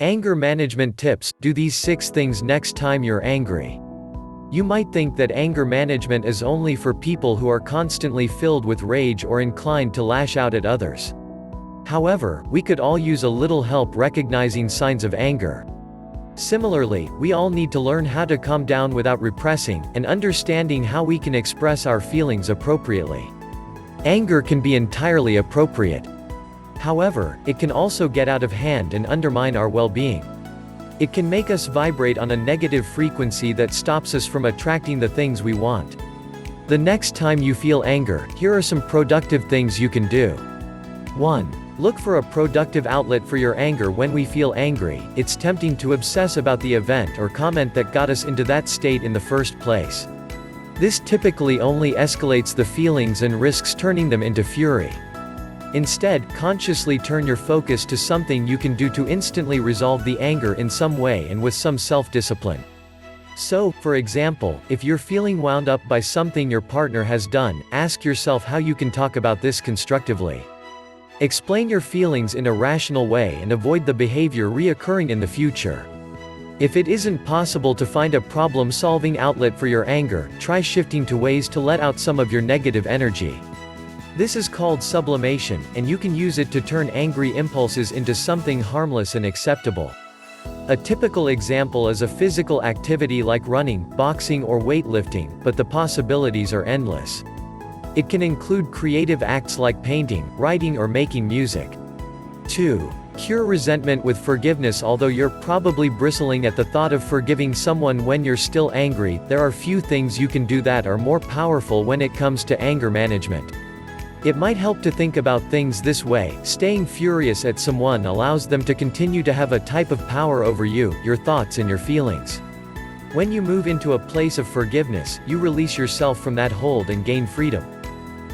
Anger management tips: do these 6 things next time you're angry. You might think that anger management is only for people who are constantly filled with rage or inclined to lash out at others. However, we could all use a little help recognizing signs of anger. Similarly, we all need to learn how to calm down without repressing, and understanding how we can express our feelings appropriately. Anger can be entirely appropriate. However, it can also get out of hand and undermine our well-being. It can make us vibrate on a negative frequency that stops us from attracting the things we want. The next time you feel anger, here are some productive things you can do. 1. Look for a productive outlet for your anger. When we feel angry, it's tempting to obsess about the event or comment that got us into that state in the first place. This typically only escalates the feelings and risks turning them into fury. Instead, consciously turn your focus to something you can do to instantly resolve the anger in some way and with some self-discipline. So, for example, if you're feeling wound up by something your partner has done, ask yourself how you can talk about this constructively. Explain your feelings in a rational way and avoid the behavior reoccurring in the future. If it isn't possible to find a problem-solving outlet for your anger, try shifting to ways to let out some of your negative energy. This is called sublimation, and you can use it to turn angry impulses into something harmless and acceptable. A typical example is a physical activity like running, boxing or weightlifting, but the possibilities are endless. It can include creative acts like painting, writing or making music. 2. Cure resentment with forgiveness. Although you're probably bristling at the thought of forgiving someone when you're still angry, there are few things you can do that are more powerful when it comes to anger management. It might help to think about things this way: staying furious at someone allows them to continue to have a type of power over you, your thoughts and your feelings. When you move into a place of forgiveness, you release yourself from that hold and gain freedom.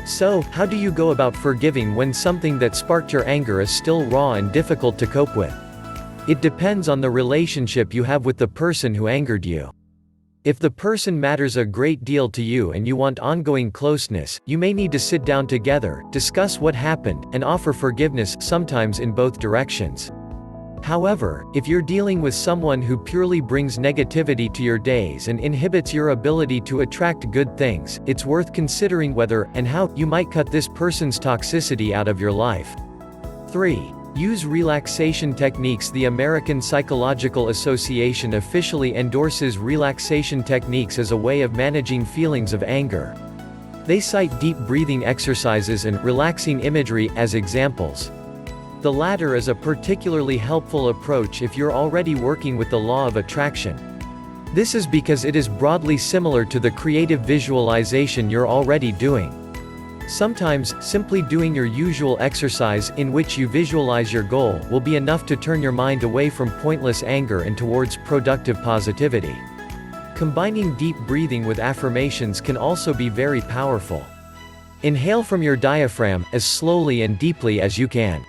So, how do you go about forgiving when something that sparked your anger is still raw and difficult to cope with? It depends on the relationship you have with the person who angered you. If the person matters a great deal to you and you want ongoing closeness, you may need to sit down together, discuss what happened, and offer forgiveness, sometimes in both directions. However, if you're dealing with someone who purely brings negativity to your days and inhibits your ability to attract good things, it's worth considering whether, and how, you might cut this person's toxicity out of your life. 3. Use relaxation techniques. The American Psychological Association officially endorses relaxation techniques as a way of managing feelings of anger. They cite deep breathing exercises and relaxing imagery as examples. The latter is a particularly helpful approach if you're already working with the law of attraction. This is because it is broadly similar to the creative visualization you're already doing. Sometimes, simply doing your usual exercise, in which you visualize your goal, will be enough to turn your mind away from pointless anger and towards productive positivity. Combining deep breathing with affirmations can also be very powerful. Inhale from your diaphragm, as slowly and deeply as you can.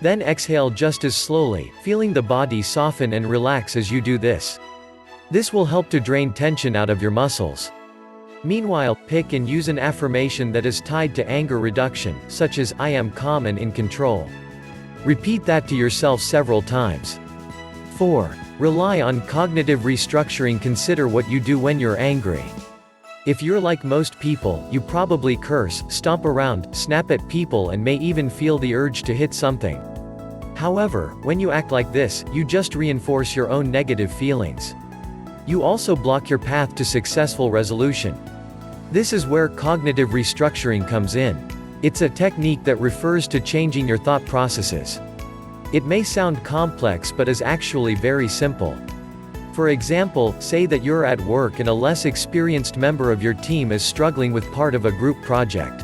Then exhale just as slowly, feeling the body soften and relax as you do this. This will help to drain tension out of your muscles. Meanwhile, pick and use an affirmation that is tied to anger reduction, such as "I am calm and in control." Repeat that to yourself several times. 4. Rely on cognitive restructuring. Consider what you do when you're angry. If you're like most people, you probably curse, stomp around, snap at people and may even feel the urge to hit something. However, when you act like this, you just reinforce your own negative feelings. You also block your path to successful resolution. This is where cognitive restructuring comes in. It's a technique that refers to changing your thought processes. It may sound complex but is actually very simple. For example, say that you're at work and a less experienced member of your team is struggling with part of a group project.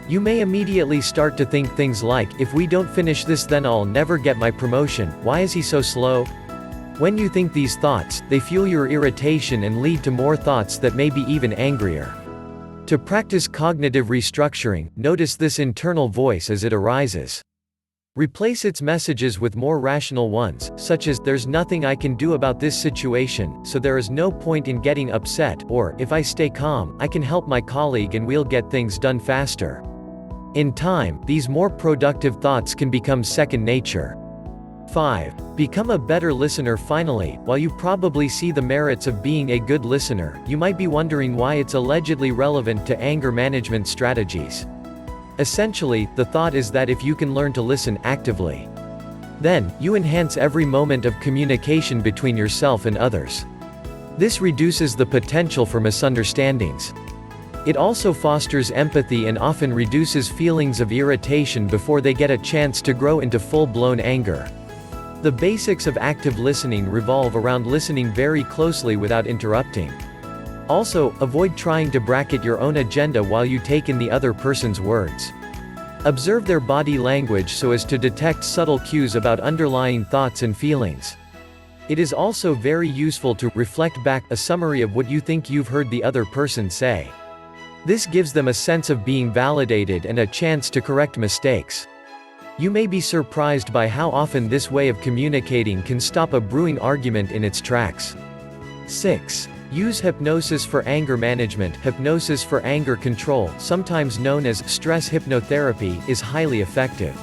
You may immediately start to think things like, "If we don't finish this then I'll never get my promotion, why is he so slow?" When you think these thoughts, they fuel your irritation and lead to more thoughts that may be even angrier. To practice cognitive restructuring, notice this internal voice as it arises. Replace its messages with more rational ones, such as, "There's nothing I can do about this situation, so there is no point in getting upset," or, "If I stay calm, I can help my colleague and we'll get things done faster." In time, these more productive thoughts can become second nature. 5. Become a better listener. Finally, while you probably see the merits of being a good listener, you might be wondering why it's allegedly relevant to anger management strategies. Essentially, the thought is that if you can learn to listen actively, then you enhance every moment of communication between yourself and others. This reduces the potential for misunderstandings. It also fosters empathy and often reduces feelings of irritation before they get a chance to grow into full-blown anger. The basics of active listening revolve around listening very closely without interrupting. Also, avoid trying to bracket your own agenda while you take in the other person's words. Observe their body language so as to detect subtle cues about underlying thoughts and feelings. It is also very useful to reflect back a summary of what you think you've heard the other person say. This gives them a sense of being validated and a chance to correct mistakes. You may be surprised by how often this way of communicating can stop a brewing argument in its tracks. 6. Use hypnosis for anger management. Hypnosis for anger control, sometimes known as stress hypnotherapy, is highly effective.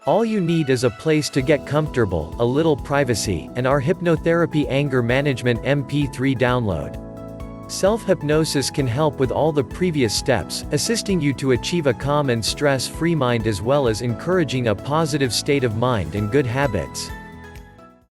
All you need is a place to get comfortable, a little privacy, and our hypnotherapy anger management MP3 download. Self-hypnosis can help with all the previous steps, assisting you to achieve a calm and stress-free mind as well as encouraging a positive state of mind and good habits.